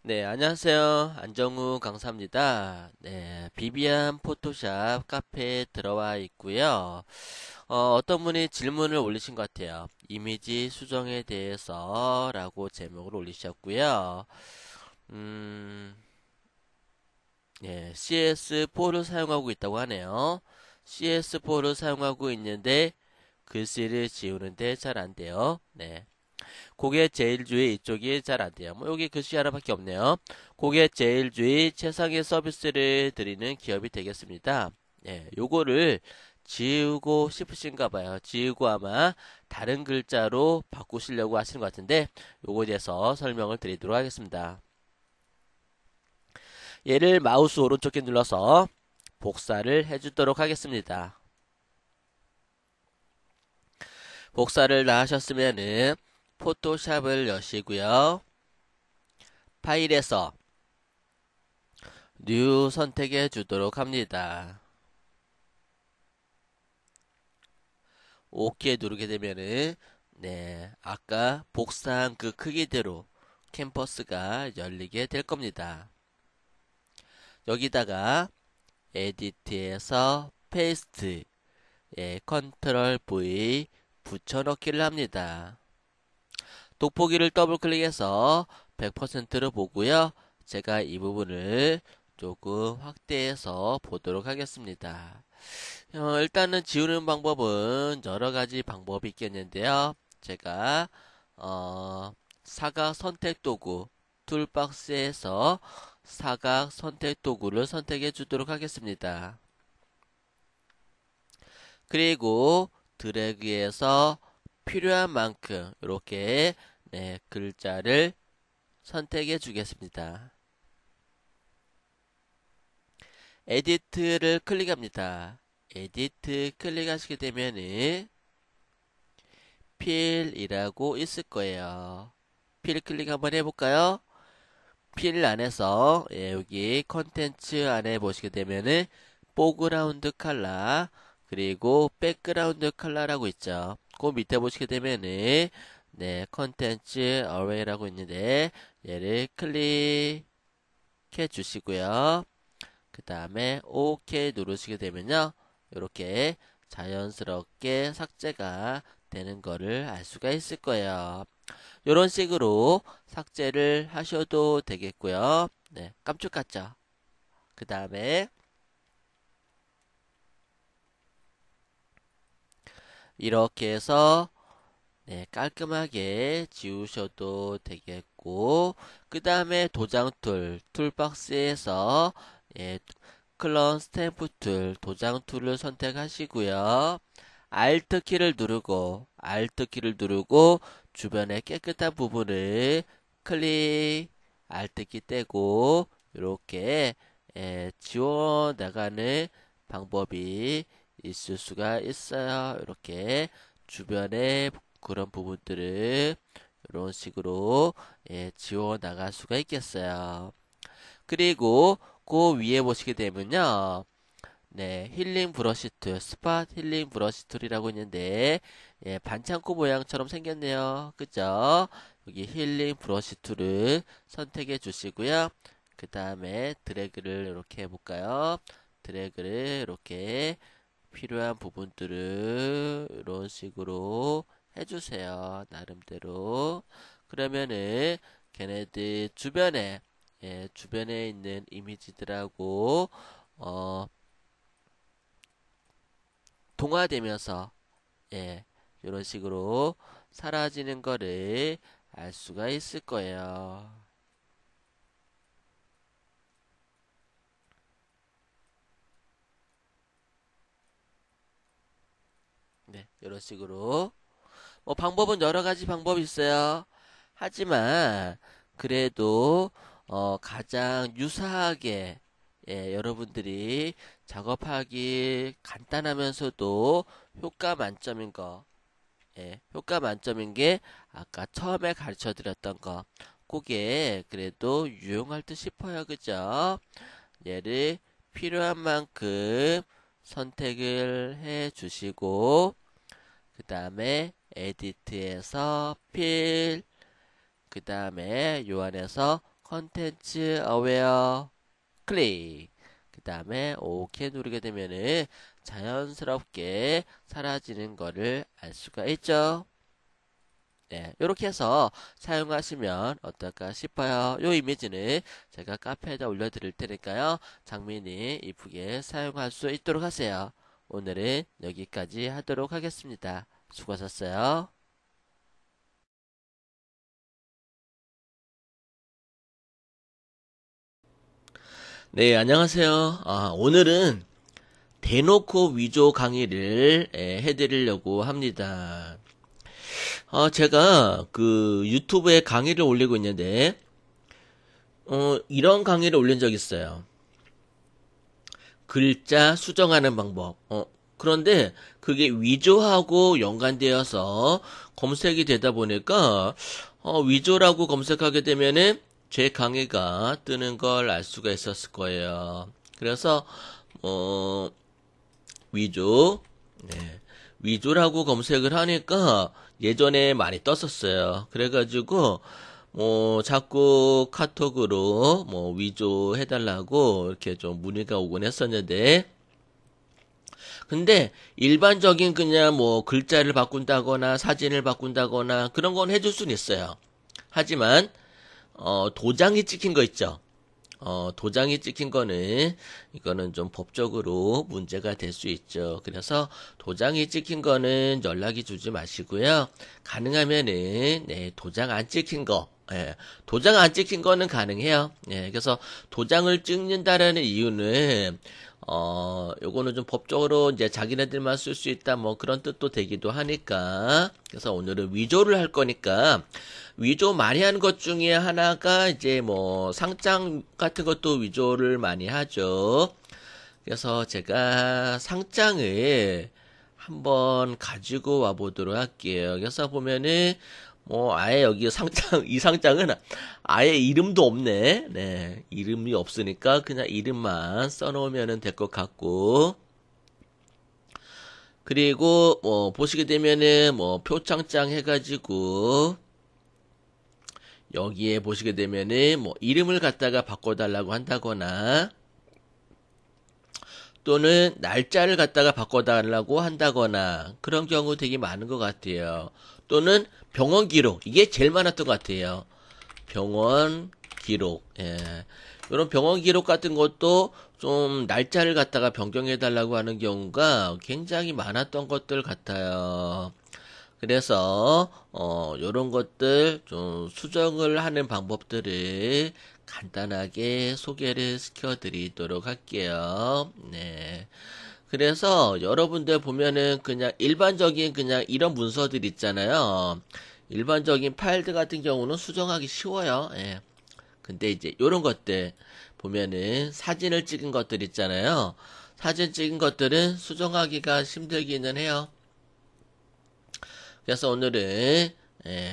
네, 안녕하세요. 안정우 강사입니다. 네, 비비안 포토샵 카페에 들어와 있고요. 어떤 분이 질문을 올리신 것 같아요. 이미지 수정에 대해서 라고 제목을 올리셨고요. 음, 예, CS4를 사용하고 있다고 하네요. CS4를 사용하고 있는데 글씨를 지우는데 잘 안 돼요. 네. 고객 제일주의 이쪽이 잘 안 돼요. 뭐 여기 글씨 하나밖에 없네요. 고객 제일주의 최상의 서비스를 드리는 기업이 되겠습니다. 예, 요거를 지우고 싶으신가 봐요. 지우고 아마 다른 글자로 바꾸시려고 하시는 것 같은데 요거에 대해서 설명을 드리도록 하겠습니다. 얘를 마우스 오른쪽 키 눌러서 복사를 해주도록 하겠습니다. 복사를 다 하셨으면은 포토샵을 여시고요. 파일에서 뉴 선택해 주도록 합니다. OK 누르게 되면은 네, 아까 복사한 그 크기대로 캔버스가 열리게 될 겁니다. 여기다가 에디트에서 페이스트, 예, 컨트롤 V 붙여넣기를 합니다. 돋보기를 더블 클릭해서 100%로 보고요. 제가 이 부분을 조금 확대해서 보도록 하겠습니다. 일단은 지우는 방법은 여러 가지 방법이 있겠는데요. 제가 사각 선택 도구 툴박스에서 사각 선택 도구를 선택해 주도록 하겠습니다. 그리고 드래그해서 필요한 만큼 이렇게 네, 글자를 선택해 주겠습니다. 에디트를 클릭합니다. 에디트 클릭하시게 되면은 필이라고 있을 거예요. 필 클릭 한번 해볼까요? 필 안에서 예, 여기 컨텐츠 안에 보시게 되면은 포그라운드 컬러 그리고 백그라운드 컬러라고 있죠. 그 밑에 보시게 되면은 네 컨텐츠 어웨이라고 있는데 얘를 클릭해 주시고요. 그 다음에 OK 누르시게 되면요. 이렇게 자연스럽게 삭제가 되는 거를 알 수가 있을 거예요. 이런 식으로 삭제를 하셔도 되겠고요. 네, 깜짝 같죠? 그 다음에 이렇게 해서 네, 깔끔하게 지우셔도 되겠고 그 다음에 도장 툴박스에서 예, 클론 스탬프 도장 툴을 선택하시고요. Alt 키를 누르고 주변의 깨끗한 부분을 클릭 Alt 키 떼고 이렇게 지워 나가는 방법이 있을 수가 있어요. 이렇게 주변에 그런 부분들을 이런 식으로 지워 나갈 수가 있겠어요. 그리고 그 위에 보시게 되면요. 네, 힐링 브러쉬 툴, 스팟 힐링 브러쉬 툴이라고 있는데, 예, 반창고 모양처럼 생겼네요. 그죠? 여기 힐링 브러쉬 툴을 선택해 주시고요. 그 다음에 드래그를 이렇게 해볼까요? 드래그를 이렇게 필요한 부분들을 이런 식으로 해주세요. 나름대로. 그러면은 걔네들 주변에 예, 주변에 있는 이미지들하고 어, 동화되면서 예, 이런 식으로 사라지는 거를 알 수가 있을 거예요. 네, 이런 식으로 뭐 방법은 여러 가지 방법이 있어요. 하지만 그래도 가장 유사하게 예, 여러분들이 작업하기 간단하면서도 효과 만점인 거, 예, 효과 만점인 게 아까 처음에 가르쳐 드렸던 거, 그게 그래도 유용할 듯 싶어요. 그죠? 얘를 필요한 만큼 선택을 해 주시고, 그 다음에 에디트에서 필, 그 다음에 요 안에서 컨텐츠 어웨어 클릭. 그 다음에 OK 누르게 되면은 자연스럽게 사라지는 거를 알 수가 있죠. 네, 이렇게 해서 사용하시면 어떨까 싶어요. 이 이미지는 제가 카페에다 올려드릴 테니까요. 장민이 이쁘게 사용할 수 있도록 하세요. 오늘은 여기까지 하도록 하겠습니다. 수고하셨어요. 네, 안녕하세요. 오늘은 대놓고 위조 강의를 해드리려고 합니다. 제가 그 유튜브에 강의를 올리고 있는데, 이런 강의를 올린 적 있어요. 글자 수정하는 방법. 그런데 그게 위조하고 연관되어서 검색이 되다 보니까, 위조라고 검색하게 되면은 제 강의가 뜨는 걸 알 수가 있었을 거예요. 그래서, 어, 위조, 네. 위조라고 검색을 하니까 예전에 많이 떴었어요. 그래가지고, 자꾸 카톡으로 위조해달라고 이렇게 좀 문의가 오곤 했었는데, 근데 일반적인 그냥 글자를 바꾼다거나 사진을 바꾼다거나 그런 건 해줄 수는 있어요. 하지만, 도장이 찍힌 거 있죠. 도장이 찍힌 거는, 이거는 좀 법적으로 문제가 될 수 있죠. 그래서 도장이 찍힌 거는 연락이 주지 마시고요. 가능하면은, 네, 도장 안 찍힌 거, 예, 도장 안 찍힌 거는 가능해요. 예, 그래서 도장을 찍는다라는 이유는, 요거는 좀 법적으로 이제 자기네들만 쓸 수 있다, 그런 뜻도 되기도 하니까. 그래서 오늘은 위조를 할 거니까, 위조 많이 하는 것 중에 하나가 이제 상장 같은 것도 위조를 많이 하죠. 그래서 제가 상장을 한번 가지고 와 보도록 할게요. 그래서 보면은 아예 여기 상장 이 상장은 아예 이름도 없네. 네, 이름이 없으니까 그냥 이름만 써놓으면 될 것 같고. 그리고 보시게 되면은 표창장 해가지고 여기에 보시게 되면은 이름을 갖다가 바꿔달라고 한다거나 또는 날짜를 갖다가 바꿔달라고 한다거나 그런 경우 되게 많은 것 같아요. 또는 병원 기록, 이게 제일 많았던 것 같아요. 병원 기록, 예. 이런 병원 기록 같은 것도 좀 날짜를 갖다가 변경해달라고 하는 경우가 굉장히 많았던 것들 같아요. 그래서 요런 것들 좀 수정을 하는 방법들을 간단하게 소개를 시켜드리도록 할게요. 네. 그래서 여러분들 보면은 그냥 일반적인 그냥 이런 문서들 있잖아요. 일반적인 파일들 같은 경우는 수정하기 쉬워요. 예. 근데 이제 요런 것들 보면은 사진을 찍은 것들 있잖아요. 사진 찍은 것들은 수정하기가 힘들기는 해요. 그래서 오늘은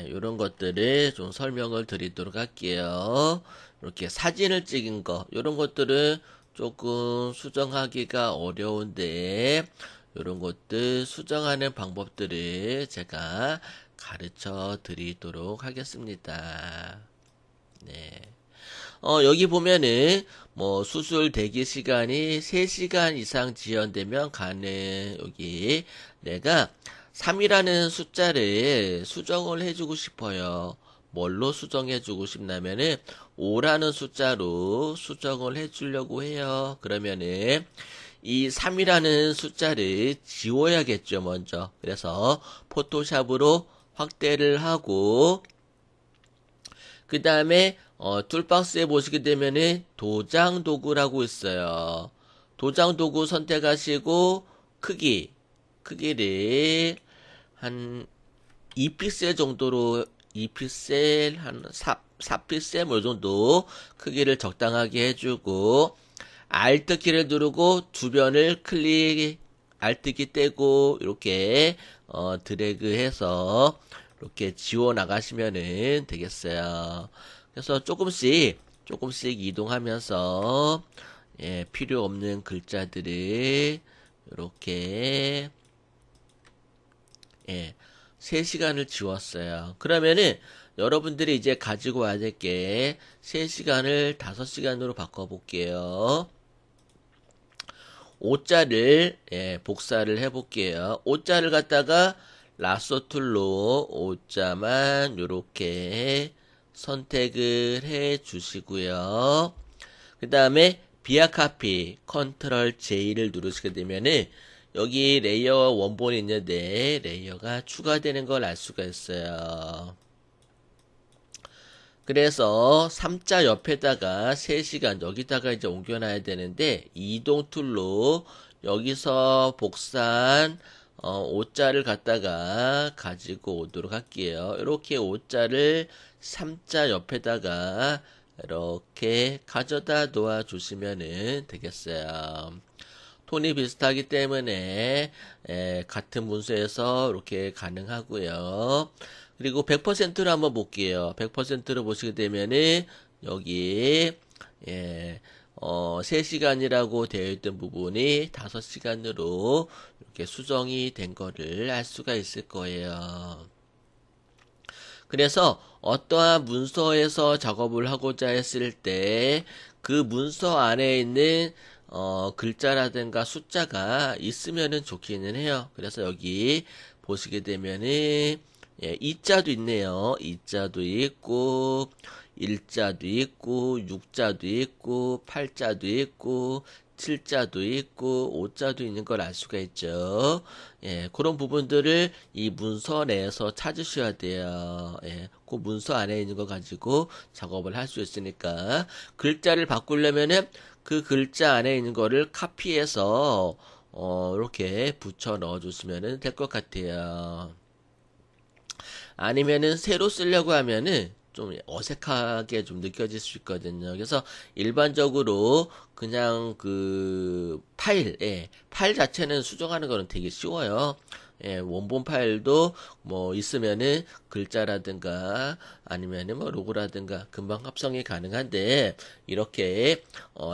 이런 것들을 좀 설명을 드리도록 할게요. 이렇게 사진을 찍은 거 이런 것들은 조금 수정하기가 어려운데 이런 것들 수정하는 방법들을 제가 가르쳐 드리도록 하겠습니다. 네. 여기 보면은 수술 대기 시간이 3시간 이상 지연되면 가능. 여기 내가 3이라는 숫자를 수정을 해주고 싶어요. 뭘로 수정해주고 싶냐면은 5라는 숫자로 수정을 해주려고 해요. 그러면은 이 3이라는 숫자를 지워야겠죠, 먼저. 그래서 포토샵으로 확대를 하고 그 다음에 툴박스에 보시게 되면은 도장 도구라고 있어요. 도장 도구 선택하시고 크기를 한 2픽셀 정도로 2픽셀 한 4픽셀 뭐 정도 크기를 적당하게 해주고 Alt 키를 누르고 주변을 Alt 키 떼고 이렇게 드래그해서 이렇게 지워 나가시면은 되겠어요. 그래서 조금씩 이동하면서 필요 없는 글자들을 이렇게 3시간을 지웠어요. 그러면은 여러분들이 이제 가지고 와야 될 게 3시간을 5시간으로 바꿔볼게요. 5자를 복사를 해볼게요. 5자를 갖다가 라쏘 툴로 5자만 요렇게 선택을 해 주시고요. 그 다음에 비아 카피 컨트롤 J를 누르시게 되면은 여기 레이어 원본이 있는데 레이어가 추가되는 걸 알 수가 있어요. 그래서 3자 옆에다가 3시간 여기다가 이제 옮겨놔야 되는데 이동 툴로 여기서 복사한 5자를 갖다가 가지고 오도록 할게요. 이렇게 5자를 3자 옆에다가 이렇게 가져다 놓아 주시면 되겠어요. 톤이 비슷하기 때문에 같은 문서에서 이렇게 가능하고요. 그리고 100%로 한번 볼게요. 100%로 보시게 되면은 여기 3시간이라고 되어 있던 부분이 5시간으로 이렇게 수정이 된 거를 알 수가 있을 거예요. 그래서 어떠한 문서에서 작업을 하고자 했을 때 그 문서 안에 있는 글자라든가 숫자가 있으면은 좋기는 해요. 그래서 여기 보시게 되면은 이자도 있네요. 이자도 있고 1자도 있고 6자도 있고 8자도 있고 7자도 있고 5자도 있는 걸 알 수가 있죠. 그런 부분들을 이 문서 내에서 찾으셔야 돼요. 그 문서 안에 있는 거 가지고 작업을 할 수 있으니까 글자를 바꾸려면은 그 글자 안에 있는 거를 카피해서 이렇게 붙여 넣어 주시면 될 것 같아요. 아니면은 새로 쓰려고 하면은 좀 어색하게 좀 느껴질 수 있거든요. 그래서 일반적으로 그냥 그 파일 자체는 수정하는 거는 되게 쉬워요. 원본 파일도 뭐 있으면은 글자라든가 아니면은 뭐 로고라든가 금방 합성이 가능한데 이렇게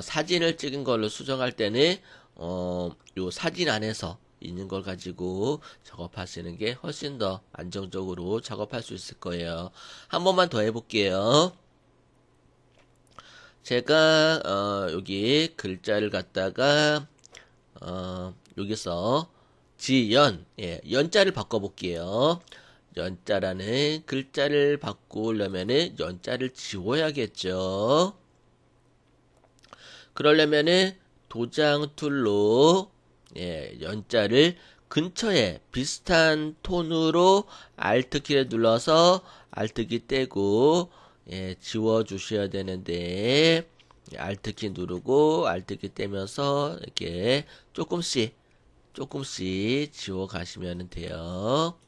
사진을 찍은 걸로 수정할 때는 요 사진 안에서 있는 걸 가지고 작업하시는 게 훨씬 더 안정적으로 작업할 수 있을 거예요. 한 번만 더 해볼게요. 제가 여기 글자를 갖다가 여기서 연자를 바꿔볼게요. 연자라는 글자를 바꾸려면은 연자를 지워야겠죠. 그러려면은 도장 툴로 연자를 근처에 비슷한 톤으로 Alt키를 눌러서 Alt키 떼고 지워 주셔야 되는데 Alt키 누르고 Alt키 떼면서 이렇게 조금씩 지워 가시면 돼요.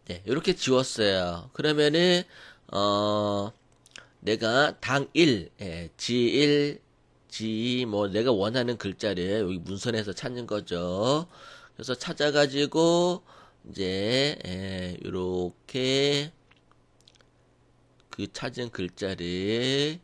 네, 이렇게 지웠어요. 그러면은 내가 당일, G1, G2 뭐 내가 원하는 글자를 여기 문선에서 찾는 거죠. 그래서 찾아가지고 이제 이렇게 그 찾은 글자를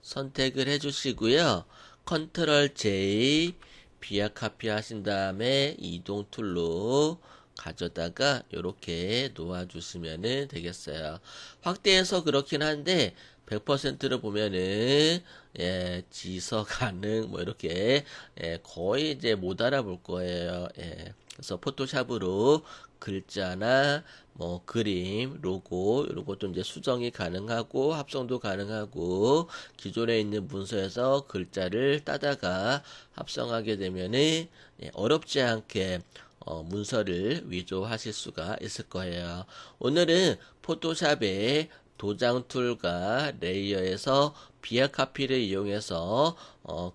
선택을 해주시고요. 컨트롤 J 비아 카피 하신 다음에 이동 툴로 가져다가 이렇게 놓아주시면 되겠어요. 확대해서 그렇긴 한데 100%로 보면은 지서 가능 뭐 이렇게 거의 이제 못 알아볼 거예요. 그래서 포토샵으로 글자나 뭐 그림, 로고 이런 것도 이제 수정이 가능하고 합성도 가능하고 기존에 있는 문서에서 글자를 따다가 합성하게 되면은 어렵지 않게 문서를 위조하실 수가 있을 거예요. 오늘은 포토샵의 도장 툴과 레이어에서 비아 카피를 이용해서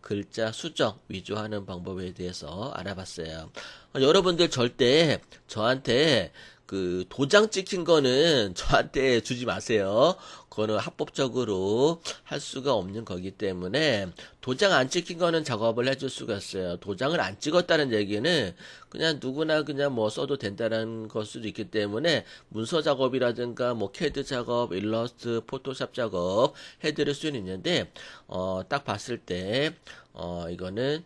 글자 수정, 위조하는 방법에 대해서 알아봤어요. 여러분들 절대 저한테 그 도장 찍힌 거는 저한테 주지 마세요. 그거는 합법적으로 할 수가 없는 거기 때문에 도장 안 찍힌 거는 작업을 해줄 수가 있어요. 도장을 안 찍었다는 얘기는 그냥 누구나 그냥 뭐 써도 된다는 걸 수도 있기 때문에 문서 작업이라든가 뭐 캐드 작업, 일러스트, 포토샵 작업 해드릴 수는 있는데 딱 봤을 때 이거는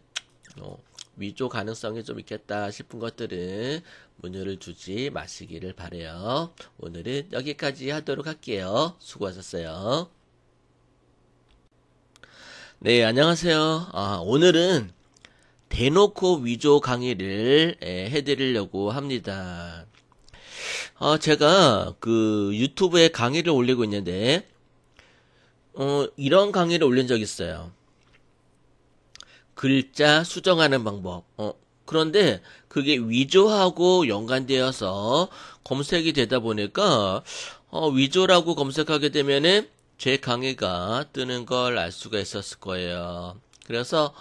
위조 가능성이 좀 있겠다 싶은 것들은 문의를 주지 마시기를 바래요. 오늘은 여기까지 하도록 할게요. 수고하셨어요. 네, 안녕하세요. 오늘은 대놓고 위조 강의를 해드리려고 합니다. 제가 그 유튜브에 강의를 올리고 있는데 이런 강의를 올린 적 있어요. 글자 수정하는 방법. 그런데 그게 위조하고 연관되어서 검색이 되다 보니까 위조라고 검색하게 되면은 제 강의가 뜨는 걸 알 수가 있었을 거예요. 그래서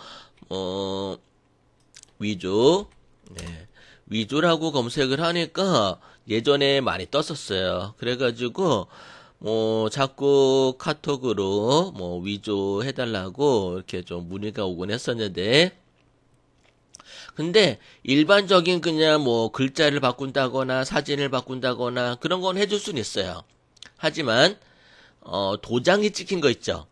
위조, 네, 위조라고 검색을 하니까 예전에 많이 떴었어요. 그래가지고 자꾸 카톡으로 위조해달라고 이렇게 좀 문의가 오곤 했었는데, 근데 일반적인 그냥 글자를 바꾼다거나 사진을 바꾼다거나 그런 건 해줄 수는 있어요. 하지만, 도장이 찍힌 거 있죠?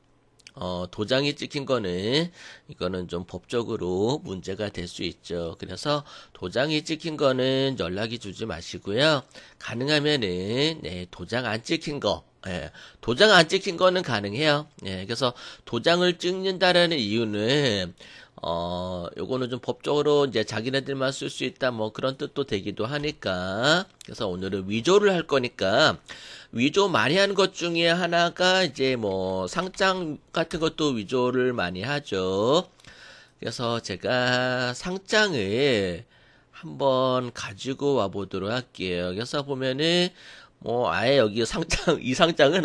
도장이 찍힌 거는, 이거는 좀 법적으로 문제가 될 수 있죠. 그래서 도장이 찍힌 거는 연락이 주지 마시고요. 가능하면은, 네, 도장 안 찍힌 거, 예, 도장 안 찍힌 거는 가능해요. 예, 그래서 도장을 찍는다라는 이유는, 요거는 좀 법적으로 이제 자기네들만 쓸 수 있다, 그런 뜻도 되기도 하니까. 그래서 오늘은 위조를 할 거니까, 위조 많이 하는 것 중에 하나가 이제 상장 같은 것도 위조를 많이 하죠. 그래서 제가 상장을 한번 가지고 와 보도록 할게요. 그래서 보면은 아예 여기 상장 이 상장은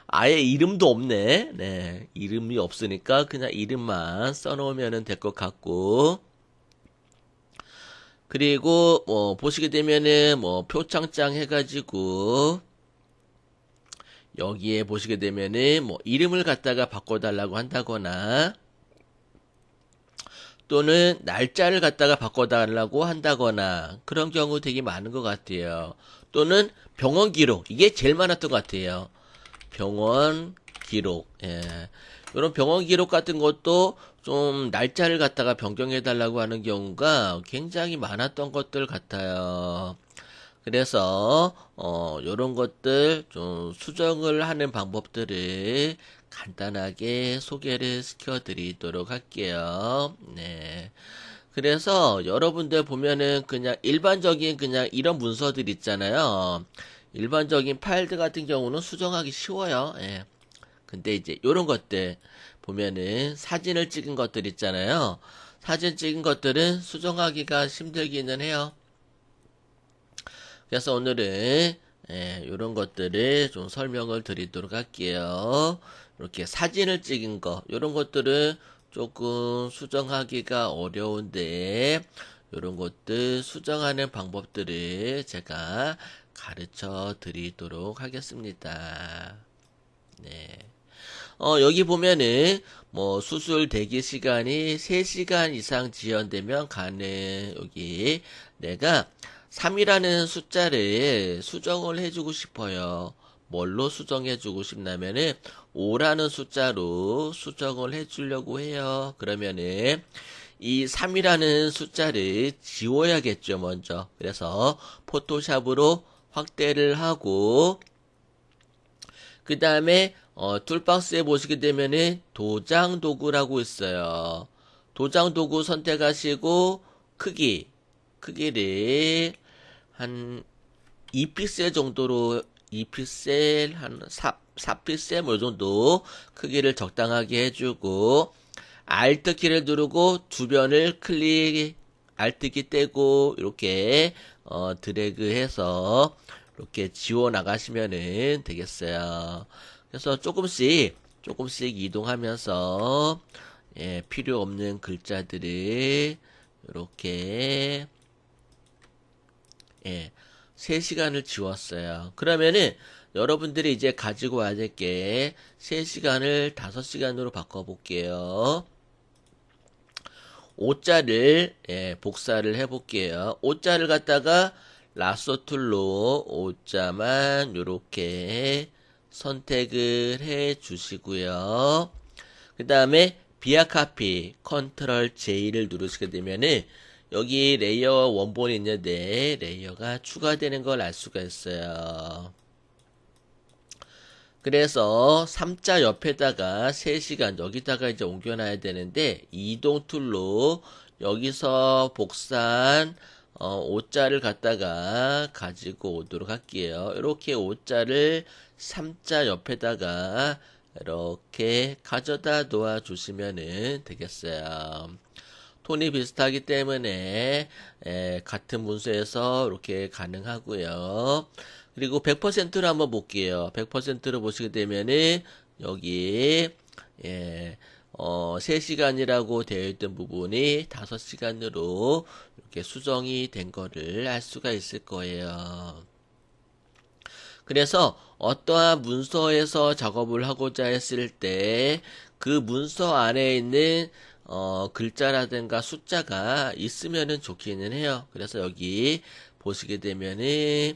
아예 이름도 없네. 네, 이름이 없으니까 그냥 이름만 써놓으면 될 것 같고, 그리고 보시게 되면은 표창장 해가지고 여기에 보시게 되면은 이름을 갖다가 바꿔달라고 한다거나 또는 날짜를 갖다가 바꿔달라고 한다거나 그런 경우 되게 많은 것 같아요. 또는 병원 기록, 이게 제일 많았던 것 같아요. 병원 기록, 예. 이런 병원 기록 같은 것도 좀 날짜를 갖다가 변경해달라고 하는 경우가 굉장히 많았던 것들 같아요. 그래서 요런 것들 좀 수정을 하는 방법들을 간단하게 소개를 시켜드리도록 할게요. 네. 그래서 여러분들 보면은 그냥 일반적인 그냥 이런 문서들 있잖아요. 일반적인 파일들 같은 경우는 수정하기 쉬워요. 예. 근데 이제 요런 것들 보면은 사진을 찍은 것들 있잖아요. 사진 찍은 것들은 수정하기가 힘들기는 해요. 그래서 오늘은 이런 것들을 좀 설명을 드리도록 할게요. 이렇게 사진을 찍은 거, 이런 것들은 조금 수정하기가 어려운데 이런 것들 수정하는 방법들을 제가 가르쳐 드리도록 하겠습니다. 네. 여기 보면은 수술 대기 시간이 3시간 이상 지연되면 가능. 여기 내가 3이라는 숫자를 수정을 해주고 싶어요. 뭘로 수정해주고 싶냐면은 5라는 숫자로 수정을 해주려고 해요. 그러면은 이 3이라는 숫자를 지워야겠죠, 먼저. 그래서 포토샵으로 확대를 하고 그 다음에 툴박스에 보시게 되면은 도장 도구라고 있어요. 도장 도구 선택하시고 크기를 한 2픽셀 정도로 2픽셀 한 4픽셀 뭐 정도 크기를 적당하게 해주고 Alt 키를 누르고 주변을 Alt 키 떼고 이렇게 드래그해서 이렇게 지워 나가시면은 되겠어요. 그래서 조금씩 이동하면서 필요 없는 글자들을 이렇게 3시간을 지웠어요. 그러면은 여러분들이 이제 가지고 와야 될 게 3시간을 5시간으로 바꿔볼게요. 5자를 복사를 해볼게요. 5자를 갖다가 라sso 툴로 5자만 요렇게 선택을 해 주시고요. 그 다음에 비아 카피 컨트롤 J를 누르시게 되면은 여기 레이어 원본이 있는데 레이어가 추가되는 걸 알 수가 있어요. 그래서 3자 옆에다가 3시간 여기다가 이제 옮겨놔야 되는데 이동 툴로 여기서 복사한 5자를 갖다가 가지고 오도록 할게요. 이렇게 5자를 3자 옆에다가 이렇게 가져다 놓아 주시면 되겠어요. 톤이 비슷하기 때문에 같은 문서에서 이렇게 가능하고요. 그리고 100%로 한번 볼게요. 100%로 보시게 되면은 여기 3시간이라고 되어 있던 부분이 5시간으로 이렇게 수정이 된 거를 알 수가 있을 거예요. 그래서 어떠한 문서에서 작업을 하고자 했을 때 그 문서 안에 있는 글자라든가 숫자가 있으면은 좋기는 해요. 그래서 여기 보시게 되면은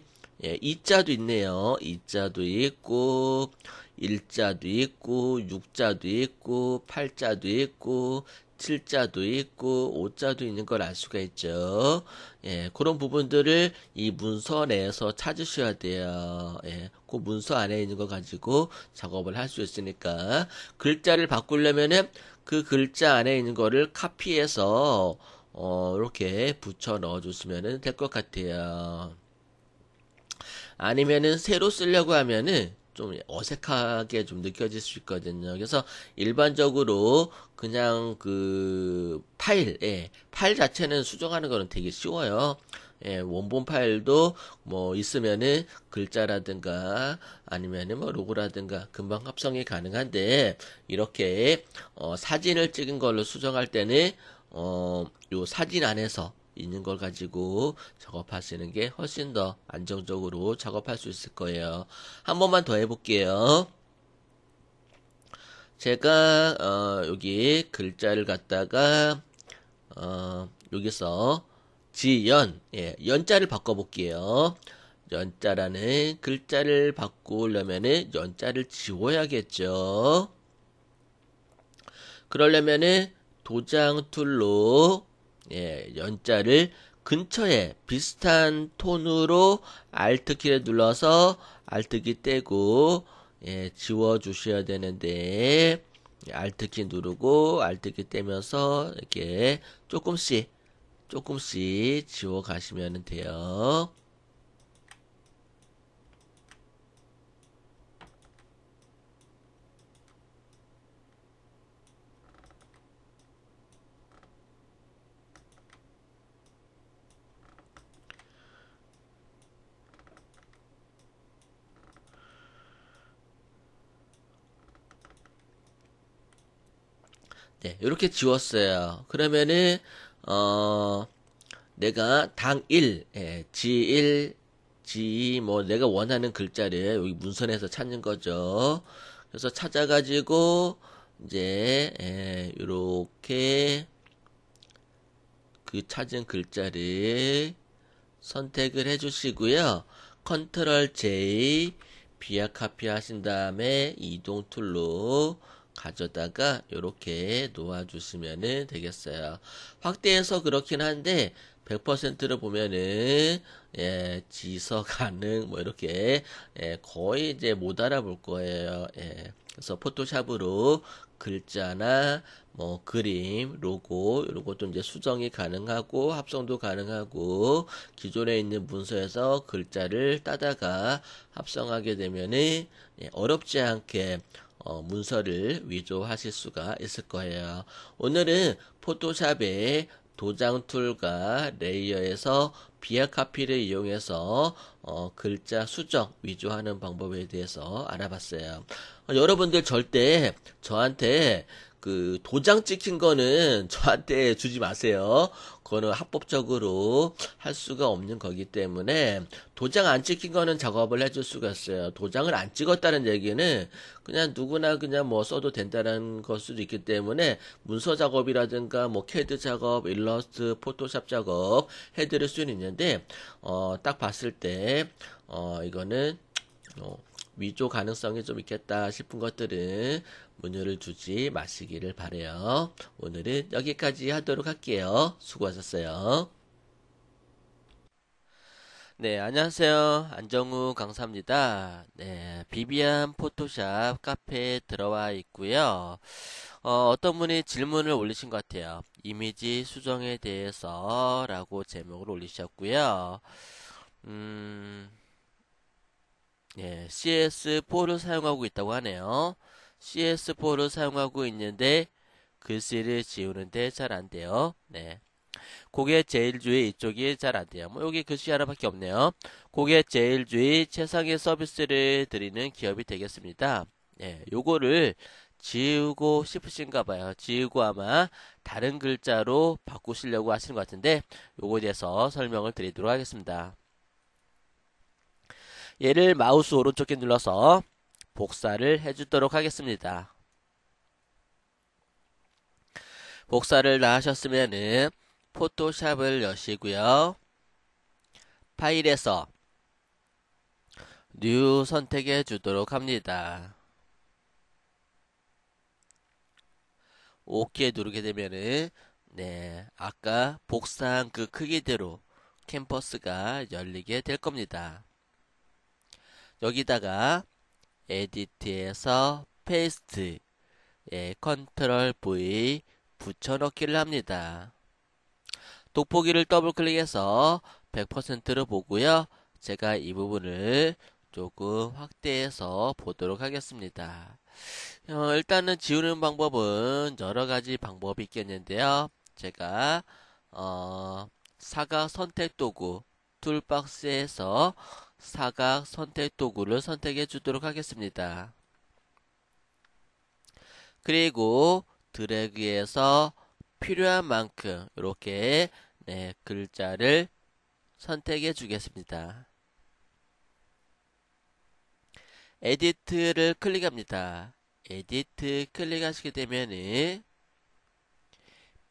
이자도 있네요. 이자도 있고 1자도 있고 6자도 있고 8자도 있고 7자도 있고 5자도 있는 걸 알 수가 있죠. 그런 부분들을 이 문서 내에서 찾으셔야 돼요. 그 문서 안에 있는 거 가지고 작업을 할 수 있으니까 글자를 바꾸려면은 그 글자 안에 있는 거를 카피해서 이렇게 붙여 넣어 주시면 될 것 같아요. 아니면은 새로 쓰려고 하면은 좀 어색하게 좀 느껴질 수 있거든요. 그래서 일반적으로 그냥 그 파일 자체는 수정하는 거는 되게 쉬워요. 원본 파일도 뭐 있으면은 글자라든가 아니면은 뭐 로고라든가 금방 합성이 가능한데 이렇게 사진을 찍은 걸로 수정할 때는 요 사진 안에서 있는 걸 가지고 작업하시는 게 훨씬 더 안정적으로 작업할 수 있을 거예요. 한 번만 더 해볼게요. 제가 여기 글자를 갖다가 여기서 연자를 바꿔볼게요. 연자라는 글자를 바꾸려면은 연자를 지워야겠죠. 그러려면은 도장 툴로 연자를 근처에 비슷한 톤으로 Alt키를 눌러서 Alt키 떼고 지워 주셔야 되는데 Alt키 누르고 Alt키 떼면서 이렇게 조금씩 지워 가시면 돼요. 네, 이렇게 지웠어요. 그러면은 내가 당일, G1, G2 뭐 내가 원하는 글자를 여기 문선에서 찾는 거죠. 그래서 찾아가지고 이제 이렇게 그 찾은 글자를 선택을 해주시고요. 컨트롤 J 비아 카피 하신 다음에 이동 툴로 가져다가 이렇게 놓아주시면 되겠어요. 확대해서 그렇긴 한데 100%로 보면은 지서 가능 뭐 이렇게 거의 이제 못 알아볼 거예요. 그래서 포토샵으로 글자나 뭐 그림, 로고 이런 것도 이제 수정이 가능하고 합성도 가능하고 기존에 있는 문서에서 글자를 따다가 합성하게 되면은 어렵지 않게 문서를 위조하실 수가 있을 거예요. 오늘은 포토샵의 도장 툴과 레이어에서 비아 카피를 이용해서 글자 수정, 위조하는 방법에 대해서 알아봤어요. 여러분들 절대 저한테 그 도장 찍힌 거는 저한테 주지 마세요. 그거는 합법적으로 할 수가 없는 거기 때문에 도장 안 찍힌 거는 작업을 해줄 수가 있어요. 도장을 안 찍었다는 얘기는 그냥 누구나 그냥 뭐 써도 된다는 걸 수도 있기 때문에 문서 작업이라든가 뭐 캐드 작업, 일러스트, 포토샵 작업 해드릴 수는 있는데 딱 봤을 때 이거는 위조 가능성이 좀 있겠다 싶은 것들은 문의를 주지 마시기를 바래요. 오늘은 여기까지 하도록 할게요. 수고하셨어요. 네, 안녕하세요. 안정우 강사입니다. 네, 비비안 포토샵 카페에 들어와 있고요. 어떤 분이 질문을 올리신 것 같아요. 이미지 수정에 대해서 라고 제목을 올리셨고요. 음, 예, CS4를 사용하고 있다고 하네요. CS4를 사용하고 있는데 글씨를 지우는데 잘 안 돼요. 네. 고객 제일 주의 이쪽이 잘 안 돼요. 뭐 여기 글씨 하나밖에 없네요. 고객 제일 주의 최상의 서비스를 드리는 기업이 되겠습니다. 예, 요거를 지우고 싶으신가 봐요. 지우고 아마 다른 글자로 바꾸시려고 하시는 것 같은데 요거에 대해서 설명을 드리도록 하겠습니다. 얘를 마우스 오른쪽에 눌러서 복사를 해주도록 하겠습니다. 복사를 다 하셨으면은 포토샵을 여시고요. 파일에서 뉴 선택해 주도록 합니다. OK 누르게 되면은 네, 아까 복사한 그 크기대로 캔버스가 열리게 될 겁니다. 여기다가 에디트에서 페이스트, 컨트롤 V 붙여넣기를 합니다. 돋보기를 더블 클릭해서 100%로 보고요. 제가 이 부분을 조금 확대해서 보도록 하겠습니다. 일단은 지우는 방법은 여러 가지 방법이 있겠는데요. 제가 사각 선택 도구 툴박스에서 사각 선택 도구를 선택해 주도록 하겠습니다. 그리고 드래그해서 필요한 만큼 이렇게 네, 글자를 선택해 주겠습니다. 에디트를 클릭합니다. 에디트 클릭하시게 되면은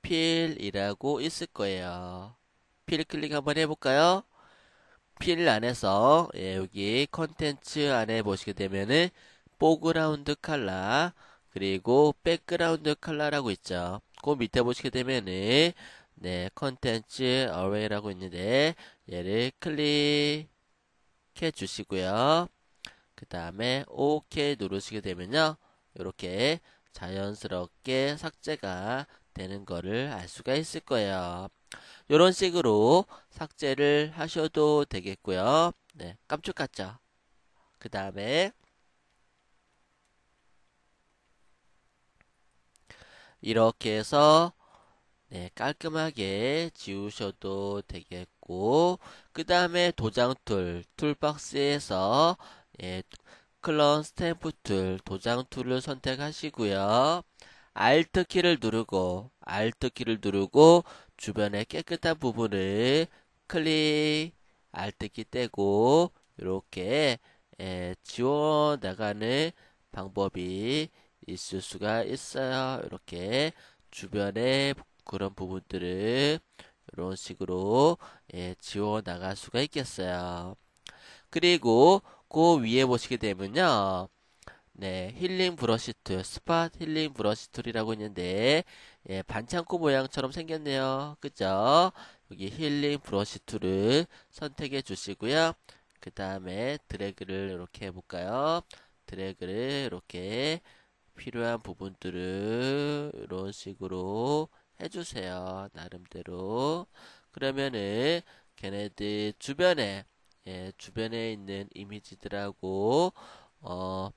필이라고 있을 거예요. 필 클릭 한번 해볼까요? 필 안에서 여기 컨텐츠 안에 보시게 되면은 포그라운드 컬러 그리고 백그라운드 컬러라고 있죠. 그 밑에 보시게 되면은 네 컨텐츠 어웨이라고 있는데 얘를 클릭해 주시고요. 그 다음에 OK 누르시게 되면요. 이렇게 자연스럽게 삭제가 되는 거를 알 수가 있을 거예요. 이런 식으로 삭제를 하셔도 되겠고요. 네, 깜짝같죠? 그 다음에 이렇게 해서 네, 깔끔하게 지우셔도 되겠고 그 다음에 도장 툴박스에서 클론 스탬프 툴 도장 툴을 선택하시고요. Alt 키를 누르고 주변의 깨끗한 부분을 클릭 Alt 키 떼고 이렇게 지워 나가는 방법이 있을 수가 있어요. 이렇게 주변에 그런 부분들을 이런 식으로 지워 나갈 수가 있겠어요. 그리고 그 위에 보시게 되면요. 네, 힐링 브러쉬 툴, 스팟 힐링 브러쉬 툴이라고 있는데 반창고 모양처럼 생겼네요. 그죠? 여기 힐링 브러쉬 툴을 선택해 주시고요. 그 다음에 드래그를 이렇게 해볼까요? 드래그를 이렇게 필요한 부분들을 이런 식으로 해주세요. 나름대로. 그러면은 걔네들 주변에 주변에 있는 이미지들하고 어,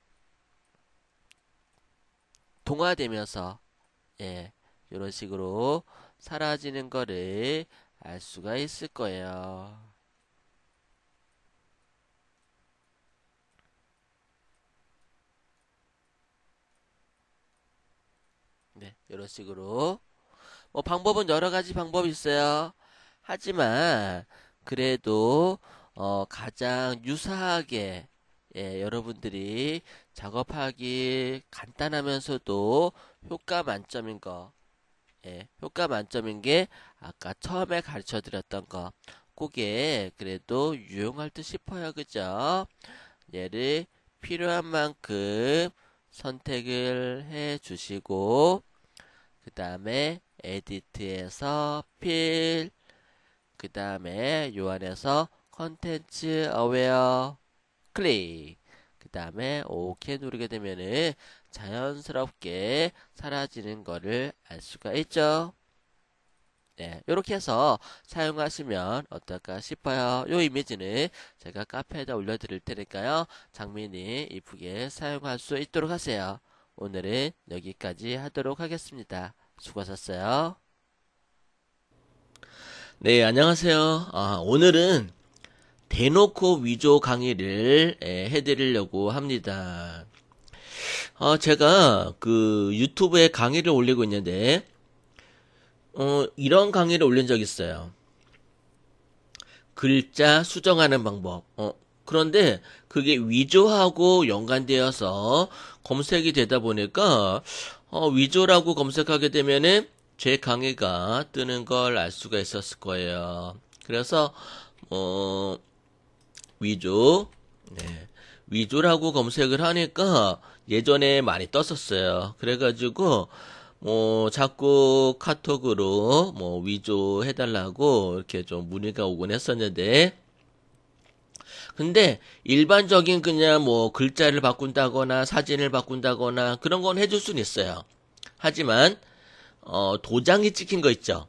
동화되면서 이런 식으로 사라지는 거를 알 수가 있을 거예요. 네, 이런 식으로. 뭐 방법은 여러 가지 방법이 있어요. 하지만 그래도 가장 유사하게 여러분들이 작업하기 간단하면서도 효과 만점인 거, 효과 만점인 게 아까 처음에 가르쳐 드렸던 거, 그게 그래도 유용할 듯 싶어요. 그죠? 얘를 필요한 만큼 선택을 해 주시고, 그 다음에 에디트에서 필, 그 다음에 요 안에서 컨텐츠 어웨어 클릭, 그 다음에 OK 누르게 되면은 자연스럽게 사라지는 거를 알 수가 있죠. 네, 이렇게 해서 사용하시면 어떨까 싶어요. 요 이미지는 제가 카페에다 올려드릴 테니까요. 장민이 이쁘게 사용할 수 있도록 하세요. 오늘은 여기까지 하도록 하겠습니다. 수고하셨어요. 네, 안녕하세요. 오늘은 대놓고 위조 강의를 해드리려고 합니다. 제가 그 유튜브에 강의를 올리고 있는데, 이런 강의를 올린 적 있어요. 글자 수정하는 방법. 그런데 그게 위조하고 연관되어서 검색이 되다 보니까, 위조라고 검색하게 되면은 제 강의가 뜨는 걸 알 수가 있었을 거예요. 그래서, 위조, 네. 위조라고 검색을 하니까 예전에 많이 떴었어요. 그래가지고, 자꾸 카톡으로 위조해달라고 이렇게 좀 문의가 오곤 했었는데, 근데 일반적인 그냥 글자를 바꾼다거나 사진을 바꾼다거나 그런 건 해줄 수는 있어요. 하지만, 도장이 찍힌 거 있죠.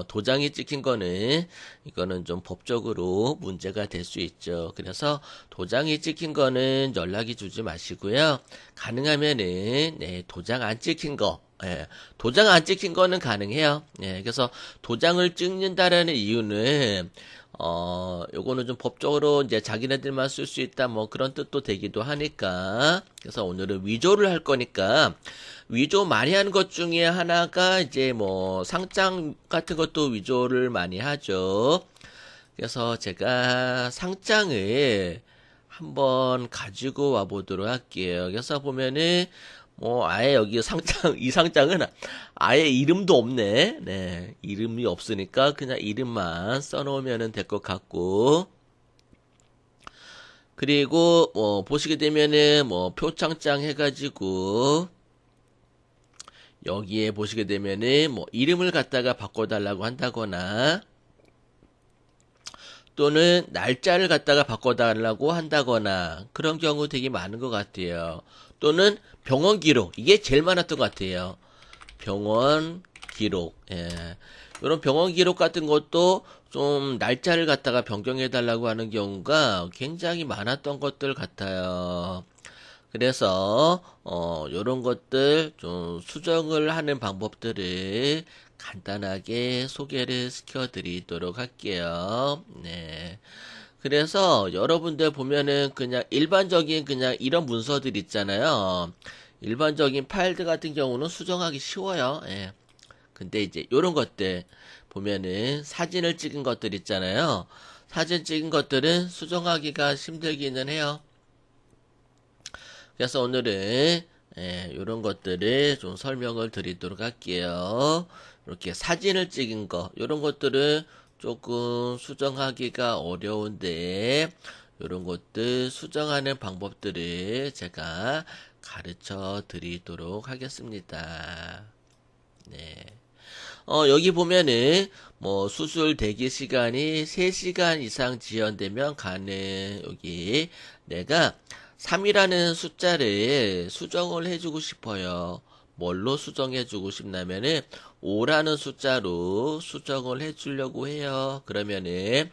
도장이 찍힌 거는, 이거는 좀 법적으로 문제가 될 수 있죠. 그래서 도장이 찍힌 거는 연락이 주지 마시고요. 가능하면은, 네, 도장 안 찍힌 거, 도장 안 찍힌 거는 가능해요. 그래서 도장을 찍는다라는 이유는, 요거는 좀 법적으로 이제 자기네들만 쓸 수 있다, 그런 뜻도 되기도 하니까. 그래서 오늘은 위조를 할 거니까, 위조 많이 하는 것 중에 하나가 이제 상장 같은 것도 위조를 많이 하죠. 그래서 제가 상장을 한번 가지고 와 보도록 할게요. 그래서 보면은 아예 여기 상장 이 상장은 아예 이름도 없네. 네, 이름이 없으니까 그냥 이름만 써놓으면 될 것 같고. 그리고 보시게 되면은 표창장 해가지고 여기에 보시게 되면은 이름을 갖다가 바꿔달라고 한다거나 또는 날짜를 갖다가 바꿔달라고 한다거나 그런 경우 되게 많은 것 같아요. 또는 병원 기록, 이게 제일 많았던 것 같아요. 병원 기록, 이런 병원 기록 같은 것도 좀 날짜를 갖다가 변경해달라고 하는 경우가 굉장히 많았던 것들 같아요. 그래서 요런 것들 좀 수정을 하는 방법들을 간단하게 소개를 시켜드리도록 할게요. 네. 그래서 여러분들 보면은 그냥 일반적인 그냥 이런 문서들 있잖아요. 일반적인 파일들 같은 경우는 수정하기 쉬워요. 근데 이제 요런 것들 보면은 사진을 찍은 것들 있잖아요. 사진 찍은 것들은 수정하기가 힘들기는 해요. 그래서 오늘은 이런 것들을 좀 설명을 드리도록 할게요. 이렇게 사진을 찍은 거, 이런 것들은 조금 수정하기가 어려운데 이런 것들 수정하는 방법들을 제가 가르쳐 드리도록 하겠습니다. 네. 여기 보면은 수술 대기 시간이 3시간 이상 지연되면 가능. 여기 내가 3이라는 숫자를 수정을 해주고 싶어요. 뭘로 수정해주고 싶냐면은 5라는 숫자로 수정을 해주려고 해요. 그러면은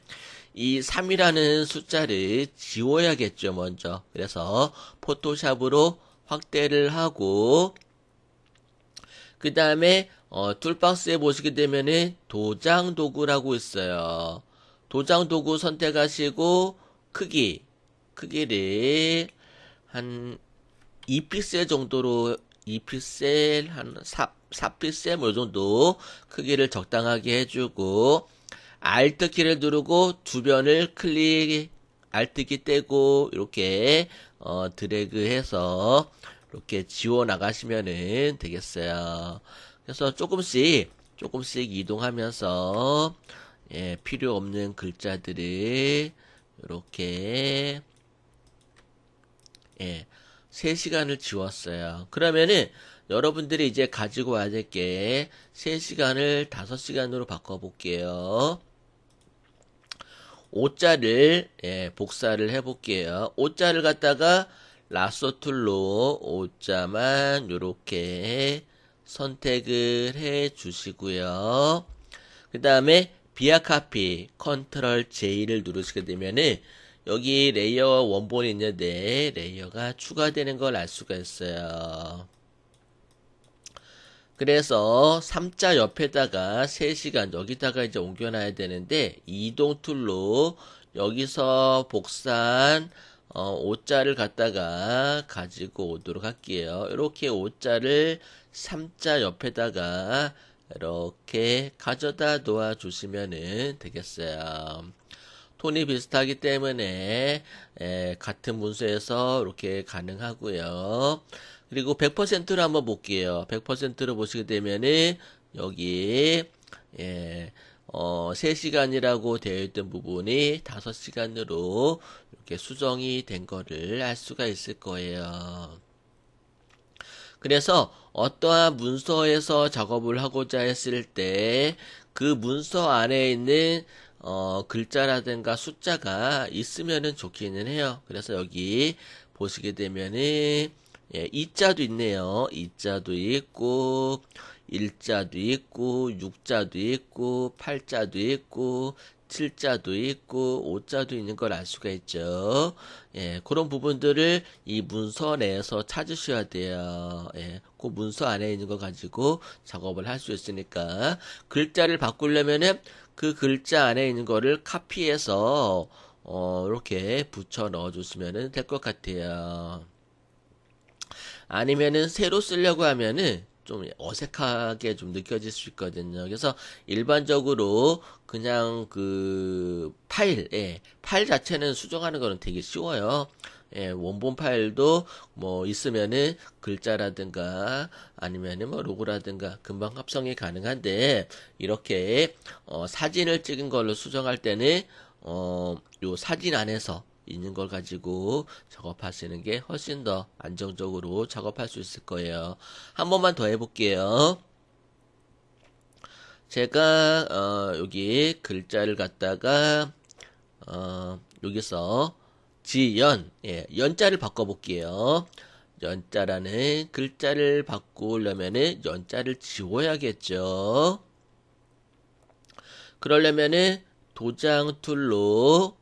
이 3이라는 숫자를 지워야겠죠, 먼저. 그래서 포토샵으로 확대를 하고 그 다음에 툴박스에 보시게 되면은 도장 도구라고 있어요. 도장 도구 선택하시고 크기를 한 2픽셀 정도로 2픽셀, 한 4픽셀, 뭐, 이 정도 크기를 적당하게 해주고, Alt 키를 누르고, 주변을 Alt 키 떼고, 이렇게, 드래그 해서, 이렇게 지워 나가시면은 되겠어요. 그래서 조금씩 이동하면서, 예, 필요 없는 글자들을, 이렇게, 예, 3시간을 지웠어요. 그러면은 여러분들이 이제 가지고 와야 될 게 3시간을 5시간으로 바꿔볼게요. 오자를 예, 복사를 해볼게요. 오자를 갖다가 라sso 툴로 오자만 요렇게 선택을 해 주시고요. 그 다음에 비아 카피 컨트롤 J를 누르시게 되면은 여기 레이어 원본이 있는데 레이어가 추가되는 걸 알 수가 있어요. 그래서 3자 옆에다가 3시간 여기다가 이제 옮겨놔야 되는데 이동 툴로 여기서 복사한 5자를 갖다가 가지고 오도록 할게요. 이렇게 5자를 3자 옆에다가 이렇게 가져다 놓아 주시면 되겠어요. 톤이 비슷하기 때문에 같은 문서에서 이렇게 가능하고요. 그리고 100%로 한번 볼게요. 100%로 보시게 되면은 여기 3시간이라고 되어 있던 부분이 5시간으로 이렇게 수정이 된 거를 알 수가 있을 거예요. 그래서 어떠한 문서에서 작업을 하고자 했을 때 그 문서 안에 있는 글자라든가 숫자가 있으면은 좋기는 해요. 그래서 여기 보시게 되면은 예, 이자도 있네요. 이자도 있고 일자도 있고 육자도 있고 팔자도 있고 7자도 있고 5자도 있는 걸 알 수가 있죠. 예, 그런 부분들을 이 문서 내에서 찾으셔야 돼요. 예, 그 문서 안에 있는 거 가지고 작업을 할 수 있으니까 글자를 바꾸려면은 그 글자 안에 있는 거를 카피해서 이렇게 붙여 넣어 주시면 될 것 같아요. 아니면은 새로 쓰려고 하면은 좀 어색하게 좀 느껴질 수 있거든요. 그래서 일반적으로 그냥 그 파일 자체는 수정하는 거는 되게 쉬워요. 예, 원본 파일도 뭐 있으면은 글자라든가 아니면은 뭐 로고라든가 금방 합성이 가능한데 이렇게 사진을 찍은 걸로 수정할 때는 요 사진 안에서 있는 걸 가지고 작업하시는 게 훨씬 더 안정적으로 작업할 수 있을 거예요. 한 번만 더 해볼게요. 제가 여기 글자를 갖다가 여기서 연자를 바꿔볼게요. 연자라는 글자를 바꾸려면은 연자를 지워야겠죠. 그러려면은 도장 툴로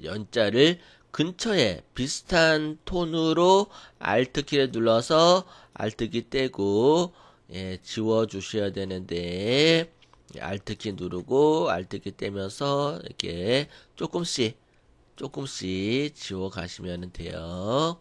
연자를 근처에 비슷한 톤으로 Alt키를 눌러서 Alt키 떼고 지워 주셔야 되는데 Alt키 누르고 Alt키 떼면서 이렇게 조금씩 지워 가시면 돼요.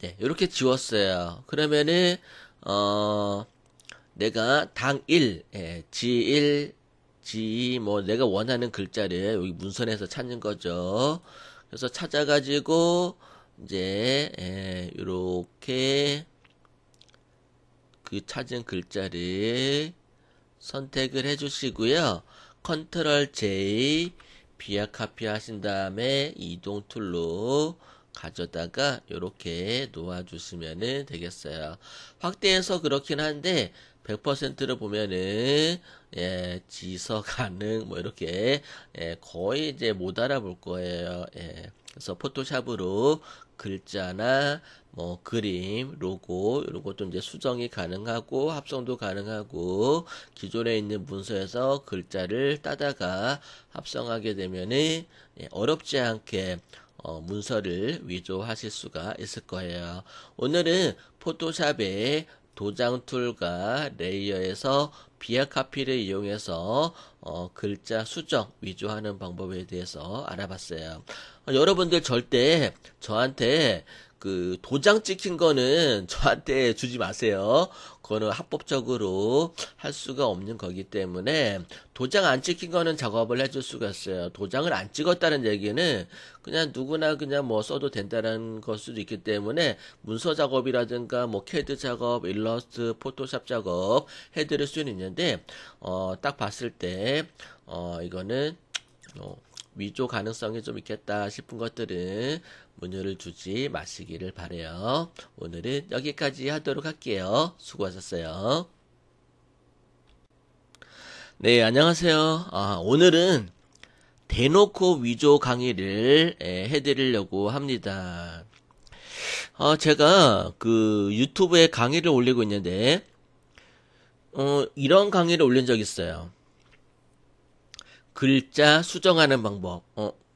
네, 이렇게 지웠어요. 그러면은 내가 당일, G1, G2, 뭐 내가 원하는 글자를 여기 문선에서 찾는 거죠. 그래서 찾아가지고 이제 이렇게 그 찾은 글자를 선택을 해주시고요. 컨트롤 J 비아 카피 하신 다음에 이동 툴로 가져다가 이렇게 놓아주시면 되겠어요. 확대해서 그렇긴 한데 100%로 보면은 지서 가능 뭐 이렇게 거의 이제 못 알아볼 거예요. 그래서 포토샵으로 글자나 뭐 그림, 로고 이런 것도 이제 수정이 가능하고 합성도 가능하고 기존에 있는 문서에서 글자를 따다가 합성하게 되면은 어렵지 않게 문서를 위조하실 수가 있을 거예요. 오늘은 포토샵의 도장 툴과 레이어에서 비아 카피를 이용해서 글자 수정, 위조하는 방법에 대해서 알아봤어요. 여러분들 절대 저한테 그 도장 찍힌 거는 저한테 주지 마세요. 그거는 합법적으로 할 수가 없는 거기 때문에 도장 안 찍힌 거는 작업을 해줄 수가 있어요. 도장을 안 찍었다는 얘기는 그냥 누구나 그냥 뭐 써도 된다는 걸 수도 있기 때문에 문서 작업이라든가 뭐 캐드 작업, 일러스트, 포토샵 작업 해드릴 수는 있는데 딱 봤을 때 이거는 위조 가능성이 좀 있겠다 싶은 것들은 문의를 주지 마시기를 바래요. 오늘은 여기까지 하도록 할게요. 수고하셨어요. 네, 안녕하세요. 오늘은 대놓고 위조 강의를 해드리려고 합니다. 제가 그 유튜브에 강의를 올리고 있는데 이런 강의를 올린 적 있어요. 글자 수정하는 방법.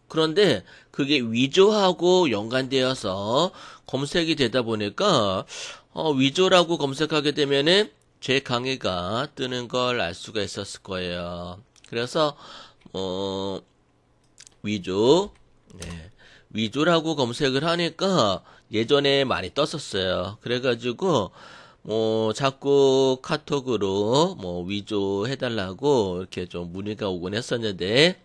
그런데 그게 위조하고 연관되어서 검색이 되다 보니까 위조라고 검색하게 되면은 제 강의가 뜨는 걸 알 수가 있었을 거예요. 그래서 위조, 네. 위조라고 검색을 하니까 예전에 많이 떴었어요. 그래가지고 자꾸 카톡으로 위조해달라고 이렇게 좀 문의가 오곤 했었는데,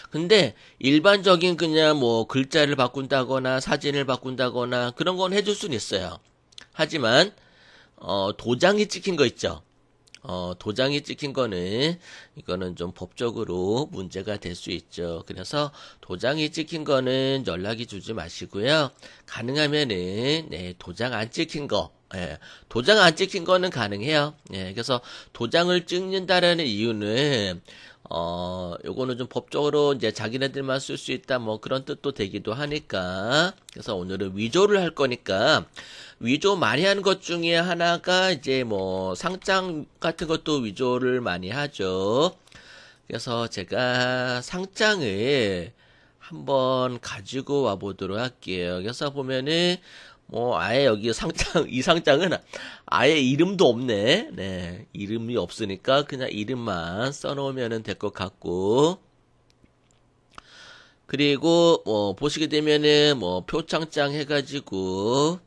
근데 일반적인 그냥 글자를 바꾼다거나 사진을 바꾼다거나 그런 건 해줄 수는 있어요. 하지만 도장이 찍힌 거 있죠. 도장이 찍힌 거는 이거는 좀 법적으로 문제가 될 수 있죠. 그래서 도장이 찍힌 거는 연락이 주지 마시고요. 가능하면은 도장 안 찍힌 거, 도장 안 찍힌 거는 가능해요. 그래서 도장을 찍는다라는 이유는 요거는 좀 법적으로 이제 자기네들만 쓸 수 있다 그런 뜻도 되기도 하니까. 그래서 오늘은 위조를 할 거니까 위조 많이 하는 것 중에 하나가 이제 상장 같은 것도 위조를 많이 하죠. 그래서 제가 상장을 한번 가지고 와 보도록 할게요. 그래서 보면은 아예 여기 상장, 이 상장은 아예 이름도 없네. 네, 이름이 없으니까 그냥 이름만 써놓으면 될 것 같고. 그리고 보시게 되면은 표창장 해가지고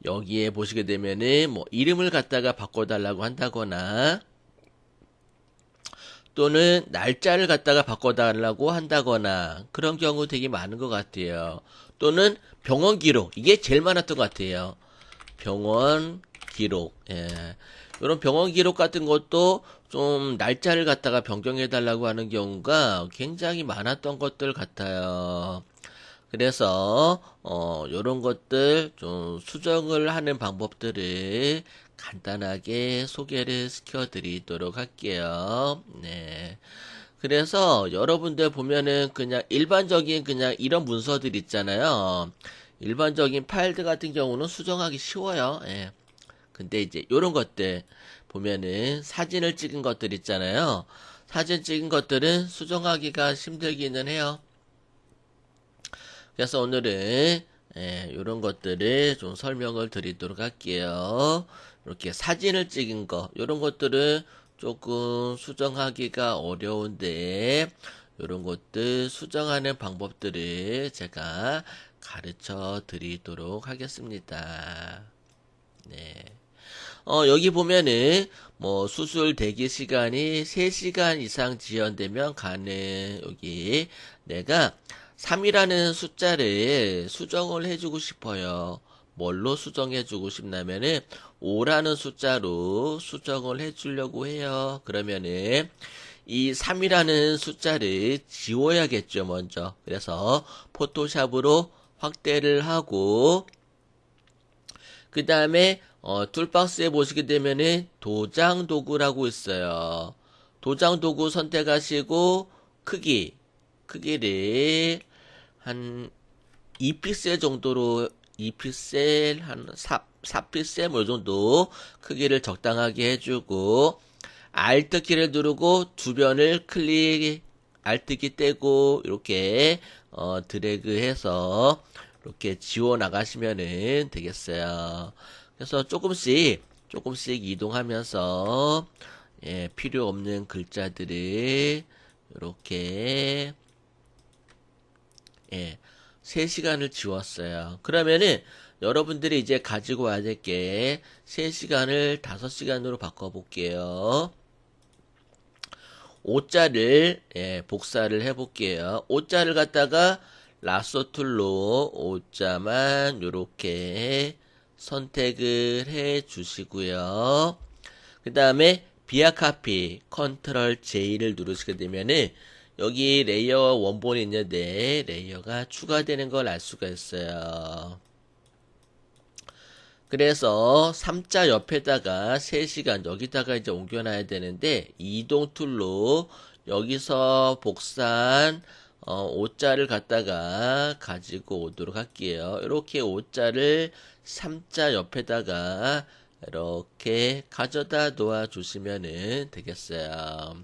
여기에 보시게 되면은 이름을 갖다가 바꿔달라고 한다거나 또는 날짜를 갖다가 바꿔달라고 한다거나 그런 경우 되게 많은 것 같아요. 또는 병원 기록, 이게 제일 많았던 것 같아요. 병원 기록, 이런 병원 기록 같은 것도 좀 날짜를 갖다가 변경해달라고 하는 경우가 굉장히 많았던 것들 같아요. 그래서 요런 것들 좀 수정을 하는 방법들을 간단하게 소개를 시켜드리도록 할게요. 네. 그래서 여러분들 보면은 그냥 일반적인 그냥 이런 문서들 있잖아요. 일반적인 파일들 같은 경우는 수정하기 쉬워요. 근데 이제 요런 것들 보면은 사진을 찍은 것들 있잖아요. 사진 찍은 것들은 수정하기가 힘들기는 해요. 그래서 오늘은 이런 것들을 좀 설명을 드리도록 할게요. 이렇게 사진을 찍은 거, 이런 것들은 조금 수정하기가 어려운데 이런 것들 수정하는 방법들을 제가 가르쳐 드리도록 하겠습니다. 네. 여기 보면은 수술 대기 시간이 3시간 이상 지연되면 여기 내가 3이라는 숫자를 수정을 해주고 싶어요. 뭘로 수정해주고 싶냐면은 5라는 숫자로 수정을 해주려고 해요. 그러면은 이 3이라는 숫자를 지워야겠죠, 먼저. 그래서 포토샵으로 확대를 하고 그 다음에 툴박스에 보시게 되면은 도장 도구라고 있어요. 도장 도구 선택하시고 크기 크기를 한 2픽셀 정도로 2픽셀 한 4픽셀 뭐 정도 크기를 적당하게 해주고 Alt 키를 누르고 주변을 클릭 Alt 키 떼고 이렇게 드래그해서 이렇게 지워 나가시면은 되겠어요. 그래서 조금씩 이동하면서 예, 필요 없는 글자들을 이렇게 예, 3시간을 지웠어요. 그러면은 여러분들이 이제 가지고 와야 될 게 3시간을 5시간으로 바꿔볼게요. 오자를 예, 복사를 해볼게요. 오자를 갖다가 라sso 툴로 오자만 요렇게 선택을 해 주시고요. 그 다음에 비아 카피 컨트롤 J를 누르시게 되면은 여기 레이어 원본이 있는데 레이어가 추가되는 걸 알 수가 있어요. 그래서 3자 옆에다가 3시간 여기다가 이제 옮겨놔야 되는데 이동 툴로 여기서 복사한 5자를 갖다가 가지고 오도록 할게요. 이렇게 5자를 3자 옆에다가 이렇게 가져다 놓아 주시면은 되겠어요.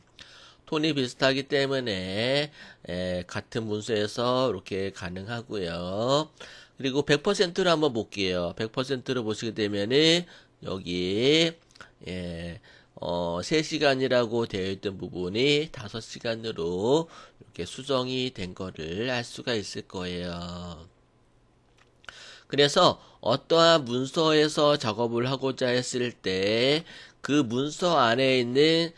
톤이 비슷하기 때문에 같은 문서에서 이렇게 가능하고요. 그리고 100%로 한번 볼게요. 100%로 보시게 되면은 여기 3시간이라고 되어 있던 부분이 5시간으로 이렇게 수정이 된 거를 알 수가 있을 거예요. 그래서 어떠한 문서에서 작업을 하고자 했을 때 그 문서 안에 있는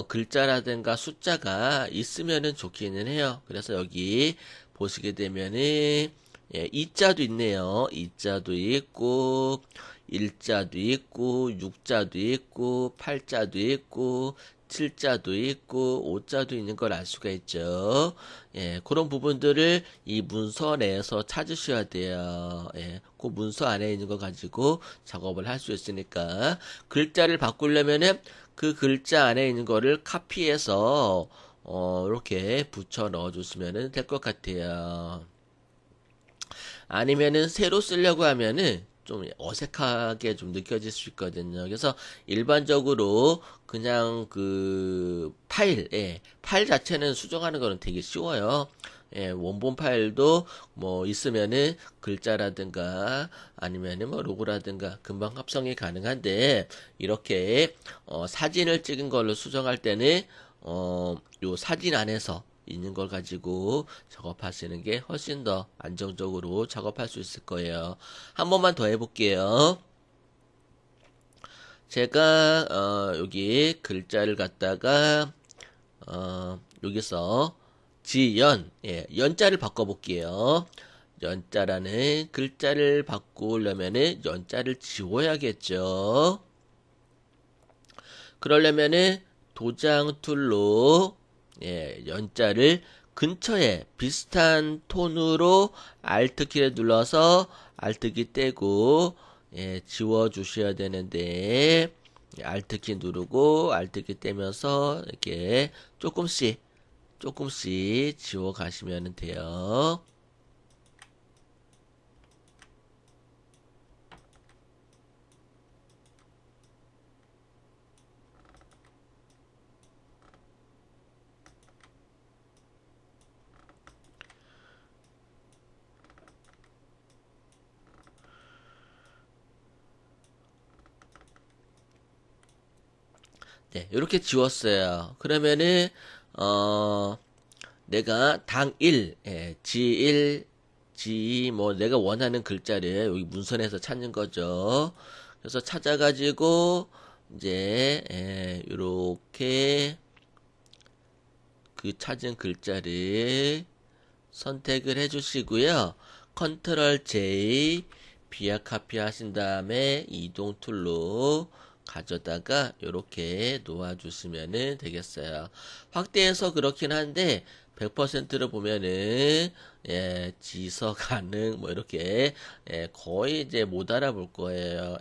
글자라든가 숫자가 있으면은 좋기는 해요. 그래서 여기 보시게 되면은 예, 이자도 있네요. 이자도 있고 일자도 있고 육자도 있고 팔자도 있고 7자도 있고 5자도 있는 걸 알 수가 있죠. 예, 그런 부분들을 이 문서 내에서 찾으셔야 돼요. 예, 그 문서 안에 있는 거 가지고 작업을 할 수 있으니까 글자를 바꾸려면은 그 글자 안에 있는 거를 카피해서 이렇게 붙여 넣어 주시면 될 것 같아요. 아니면은 새로 쓰려고 하면은 좀 어색하게 좀 느껴질 수 있거든요. 그래서 일반적으로 그냥 그 파일 자체는 수정하는 거는 되게 쉬워요. 예, 원본 파일도 뭐 있으면은 글자라든가 아니면은 뭐 로고라든가 금방 합성이 가능한데 이렇게 사진을 찍은 걸로 수정할 때는 요 사진 안에서 있는 걸 가지고 작업하시는 게 훨씬 더 안정적으로 작업할 수 있을 거예요. 한 번만 더 해볼게요. 제가 여기 글자를 갖다가 여기서 지연 연자를 바꿔볼게요. 연자라는 글자를 바꾸려면은 연자를 지워야겠죠. 그러려면은 도장 툴로 연자를 근처에 비슷한 톤으로 Alt키를 눌러서 Alt키 떼고 지워 주셔야 되는데 Alt키 누르고 Alt키 떼면서 이렇게 조금씩 지워 가시면 돼요. 네, 이렇게 지웠어요. 그러면은 내가 당일, G1, G2 뭐 내가 원하는 글자를 여기 문선에서 찾는 거죠. 그래서 찾아가지고 이제 이렇게 그 찾은 글자를 선택을 해주시고요. 컨트롤 J 비아 카피 하신 다음에 이동 툴로 가져다가 이렇게 놓아주시면 되겠어요. 확대해서 그렇긴 한데 100%로 보면은 지서 가능 뭐 이렇게 거의 이제 못 알아볼 거예요.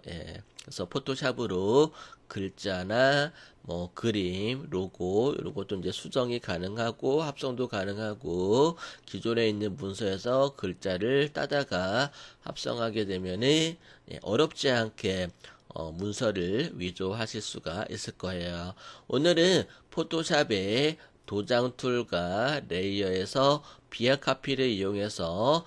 그래서 포토샵으로 글자나 뭐 그림, 로고 이런 것도 이제 수정이 가능하고 합성도 가능하고 기존에 있는 문서에서 글자를 따다가 합성하게 되면은 어렵지 않게 문서를 위조하실 수가 있을 거예요. 오늘은 포토샵의 도장 툴과 레이어에서 비아 카피를 이용해서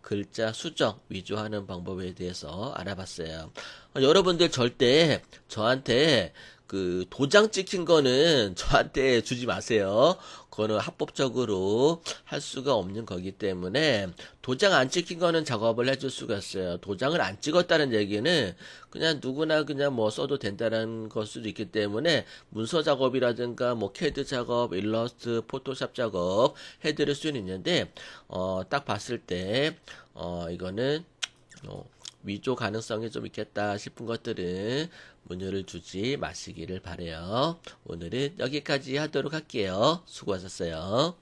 글자 수정, 위조하는 방법에 대해서 알아봤어요. 여러분들 절대 저한테 그 도장 찍힌 거는 저한테 주지 마세요. 그거는 합법적으로 할 수가 없는 거기 때문에 도장 안 찍힌 거는 작업을 해줄 수가 있어요. 도장을 안 찍었다는 얘기는 그냥 누구나 그냥 뭐 써도 된다는 걸 수도 있기 때문에 문서 작업이라든가 뭐 캐드 작업, 일러스트, 포토샵 작업 해드릴 수는 있는데 딱 봤을 때 이거는 위조 가능성이 좀 있겠다 싶은 것들은 문의를 주지 마시기를 바래요. 오늘은 여기까지 하도록 할게요. 수고하셨어요.